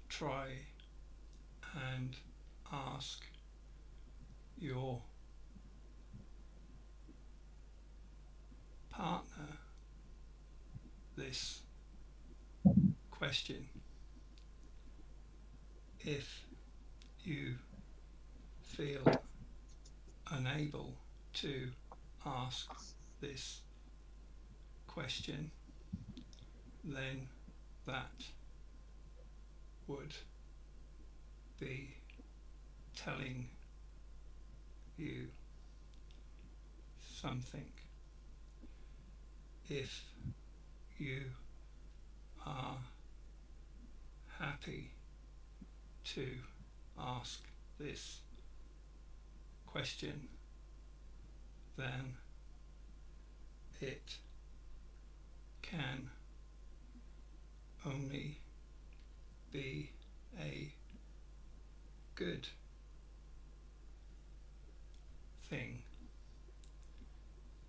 Try and ask your partner this question. If you feel unable to ask this question, then that would be telling you something. If you are happy to ask this question, then it can only be a good thing.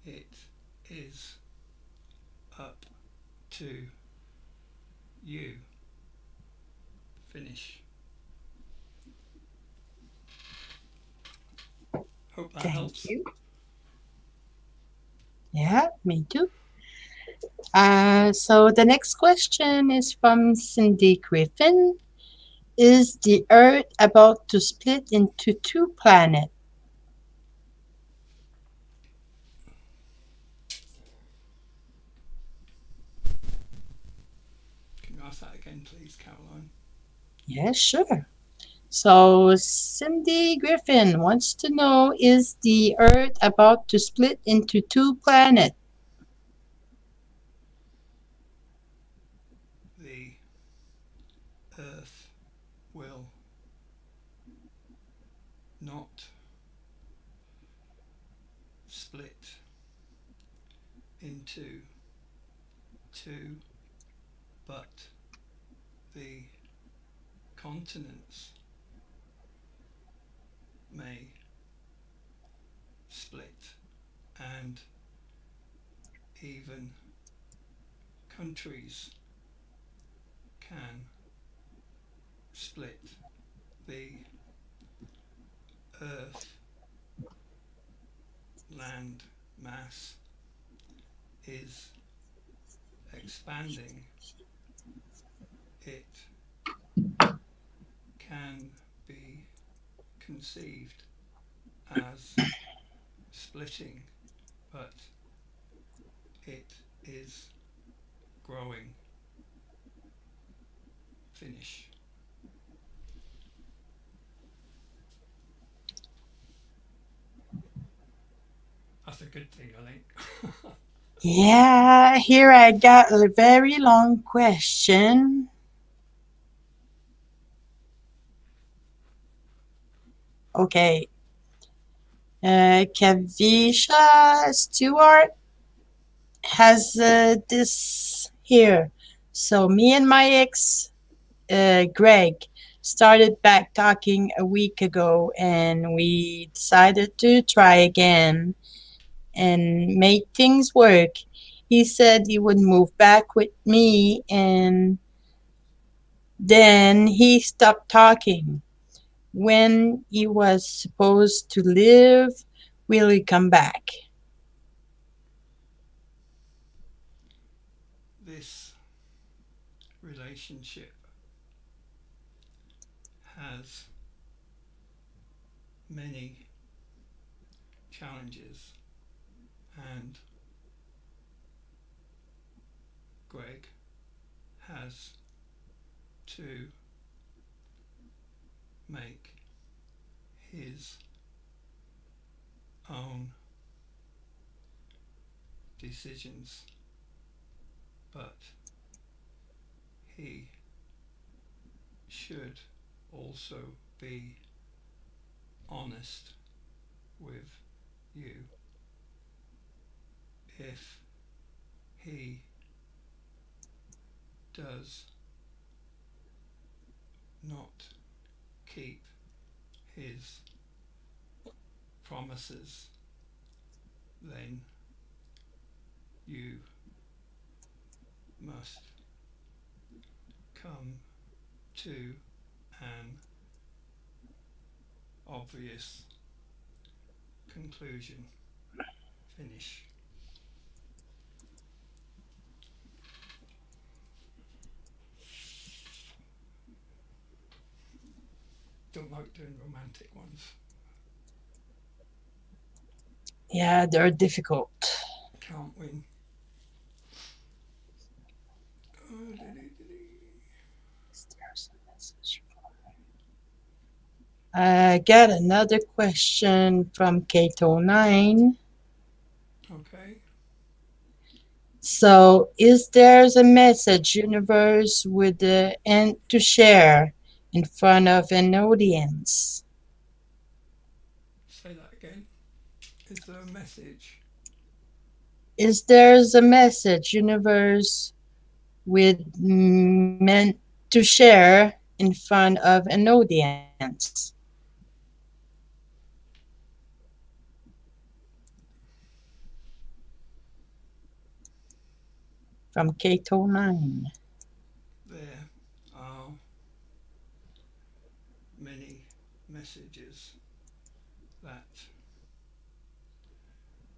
It is up to you. Finish. Hope that helps. Thank you. Yeah, me too. So the next question is from Cindy Griffin. Is the Earth about to split into two planets? Can you ask that again, please, Caroline? Yeah, sure. So Cindy Griffin wants to know, is the Earth about to split into two planets? The Earth will not split into two, but the continents may split, and even countries can split. The Earth land mass is expanding. It can be conceived as splitting, but it is growing. Finish. That's a good thing, I think. Yeah, here I got a very long question. Okay. Kavisha Stewart has this here. So me and my ex, Greg, started back talking a week ago, and we decided to try again and make things work. He said he would move back with me, and then he stopped talking. When he was supposed to leave, will he come back? This relationship has many challenges, and Greg has to make his own decisions, but he should also be honest with you. If he does not keep his promises, then you must come to an obvious conclusion. Finish. Don't like doing romantic ones. Yeah, they're difficult. Can't win. I got another question from Kato9. Okay. So, is there a message universe with the end to share in front of an audience? Say that again. Is there a message? Is there a message universe with meant to share in front of an audience? From Kato9. There are many messages that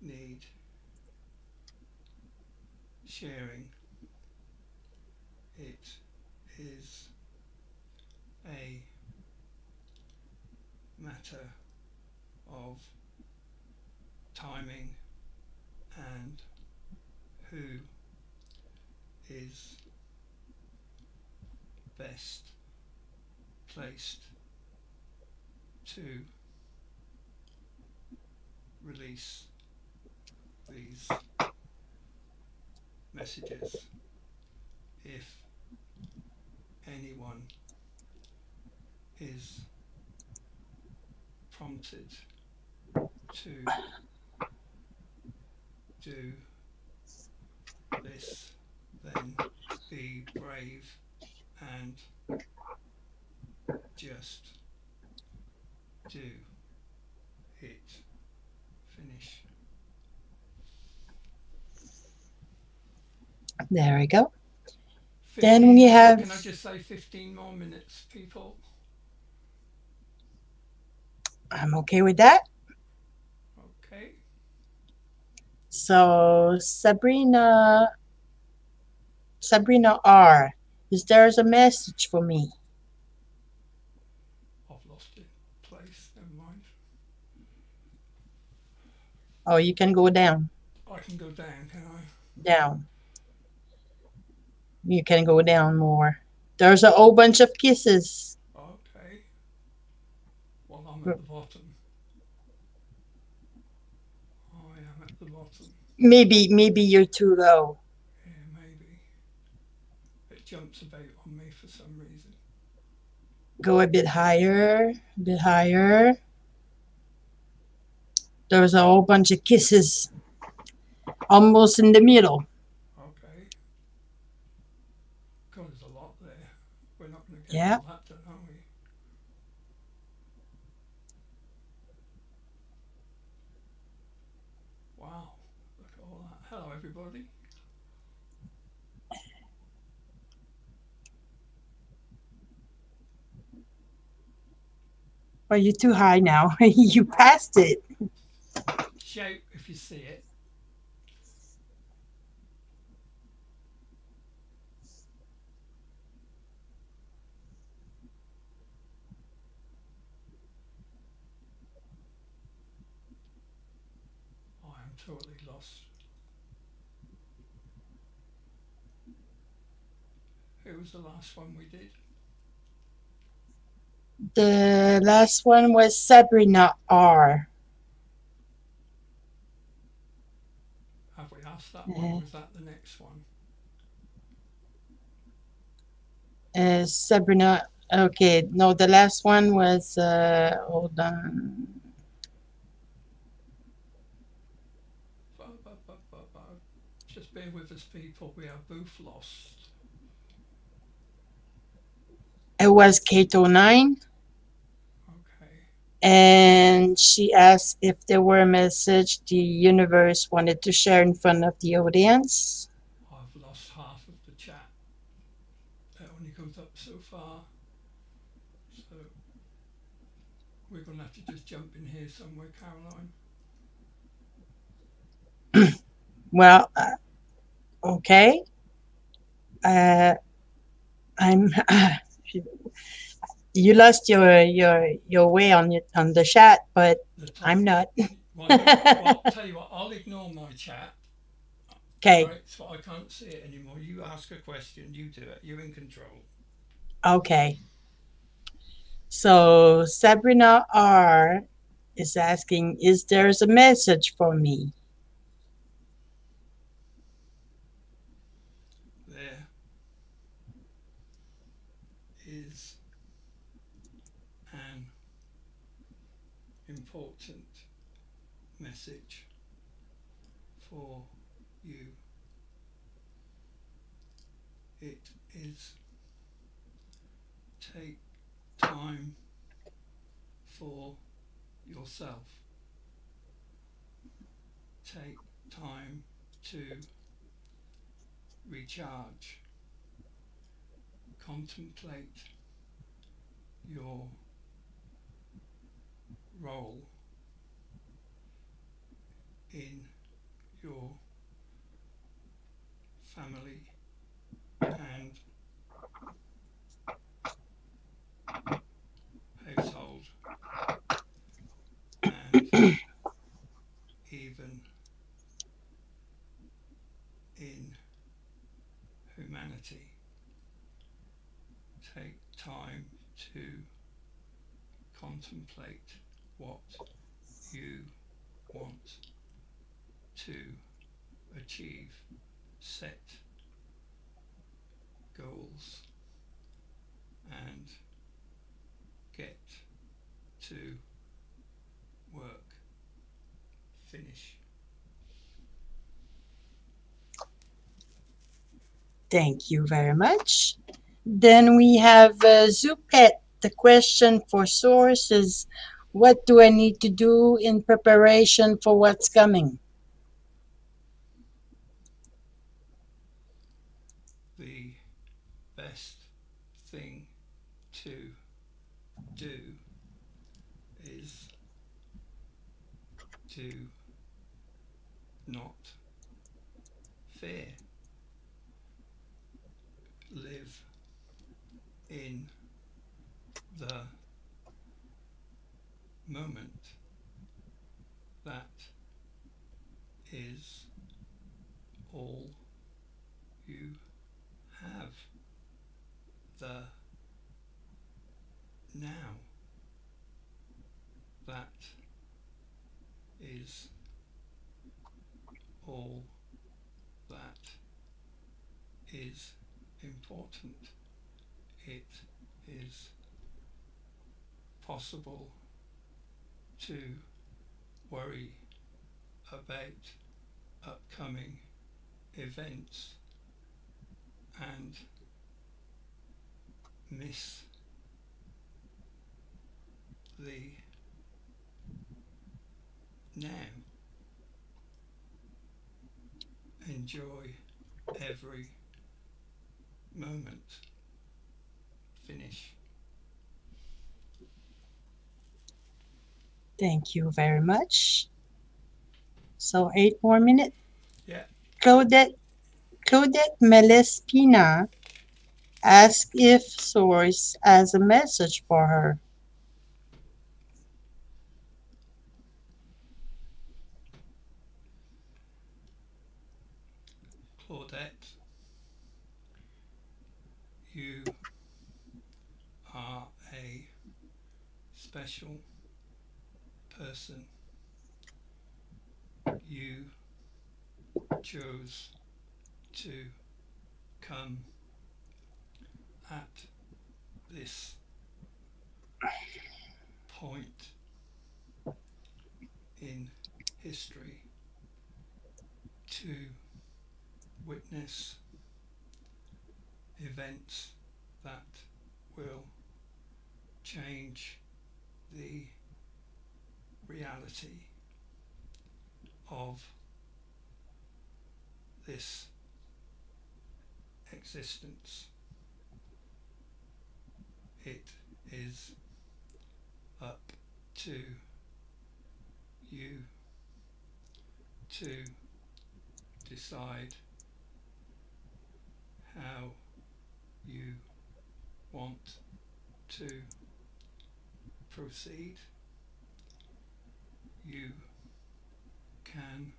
need sharing. It is a matter of timing and who is best placed to release these messages. If anyone is prompted to do this, then be brave and just do it. Finish. There we go. 15, Then we have. Can I just say 15 more minutes, people? I'm okay with that. Okay. So, Sabrina R. Is there a message for me? I've lost it. Place. Never mind. Oh, you can go down. I can go down, can I? Down. You can go down more. There's a whole bunch of kisses. Okay. Well, I'm at the bottom. I am at the bottom. Maybe you're too low. Yeah, maybe. It jumps about on me for some reason. Go a bit higher. A bit higher. There's a whole bunch of kisses. Almost in the middle. Okay. God, there's a lot there. We're not going to get Yeah. all that done, are we? Wow. Look at all that. Hello, everybody. Are you too high now? You passed it. Shout if you see it. I am totally lost. Who was the last one we did? The last one was Sabrina R. Have we asked that one, or was that the next one? Sabrina. Okay, no, the last one was. Hold on. Just bear with us, people. We are both lost. It was Kate09. Okay. And she asked if there were a message the universe wanted to share in front of the audience. I've lost half of the chat. It only goes up so far. So we're going to have to just jump in here somewhere, Caroline. Well, okay. I'm. You lost your way on the chat, but I'm not. Well, tell you what, I'll ignore my chat. Okay. Right, so I can't see it anymore. You ask a question, you do it. You're in control. Okay. So Sabrina R is asking, is there a message for me? There is an important message for you. It is take time for yourself. Take time to recharge. Contemplate your role in your family and household, and even in humanity. Take time to contemplate what you want to achieve. Set goals and get to work. Finish. Thank you very much. Then we have Zupet. The question for Source is, what do I need to do in preparation for what's coming? The best thing to do is to not fear. Live in the moment. That the now. That is all that is important. It is possible to worry about upcoming events and miss the now. Enjoy every moment. Finish. Thank you very much. So 8 more minutes. Yeah. Claudette Melespina asks if Source has a message for her. Claudette, you are a special person. You chose to come at this point in history to witness events that will change the reality of this existence. It is up to you to decide how you want to proceed. You can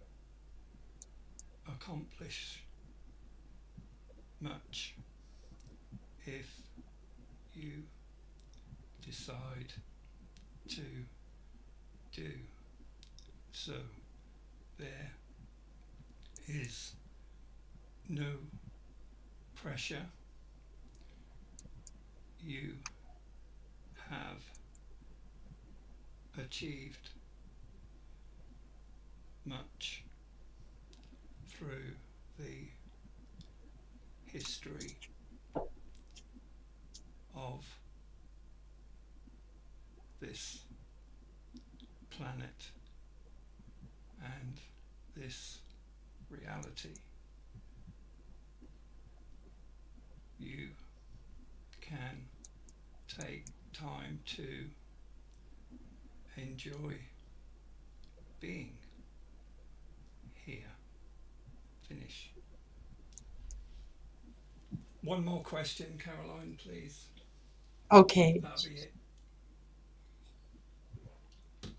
accomplish much if you decide to do so. There is no pressure. You have achieved much through the history of this planet and this reality. You can take time to enjoy being here. Finish. One more question, Caroline, please. Okay. That'll be it.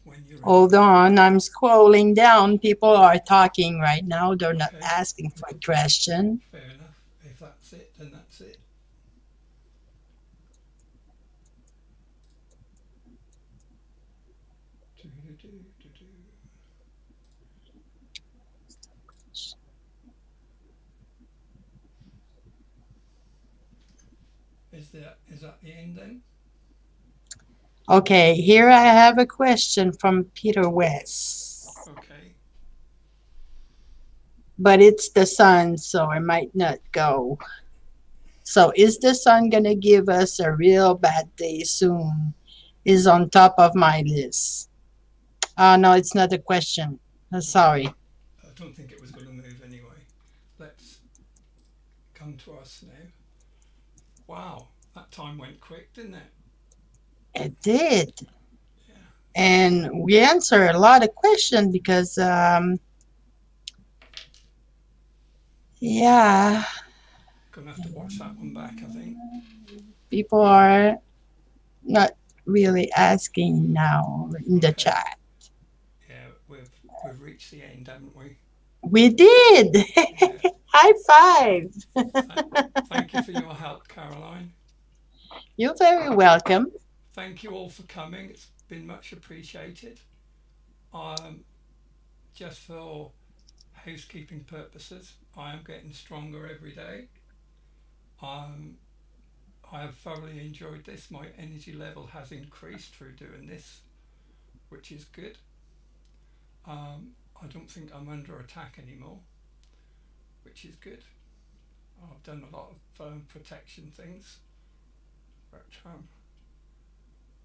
When you're Hold on, I'm scrolling down. People are talking right now. They're not Okay. asking for a question. Fair enough. If that's it, then that's it. Is that the end then? Okay, here I have a question from Peter West. Okay. But it's the sun, so I might not go. So is the sun going to give us a real bad day soon? Is on top of my list. No, it's not a question. Sorry. I don't think it was going to move anyway. Let's come to us now. Wow, that time went quick, didn't it? It did. Yeah. And we answered a lot of questions because, yeah. Gonna have to watch that one back, I think. People are not really asking now in the chat. Yeah, we've reached the end, haven't we? We did. Yeah. High five. Thank you for your help, Caroline. You're very welcome. Thank you all for coming. It's been much appreciated. Um, just for housekeeping purposes, I am getting stronger every day. Um, I have thoroughly enjoyed this. My energy level has increased through doing this, which is good. I don't think I'm under attack anymore, which is good. I've done a lot of protection things, but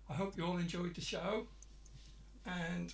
I hope you all enjoyed the show, and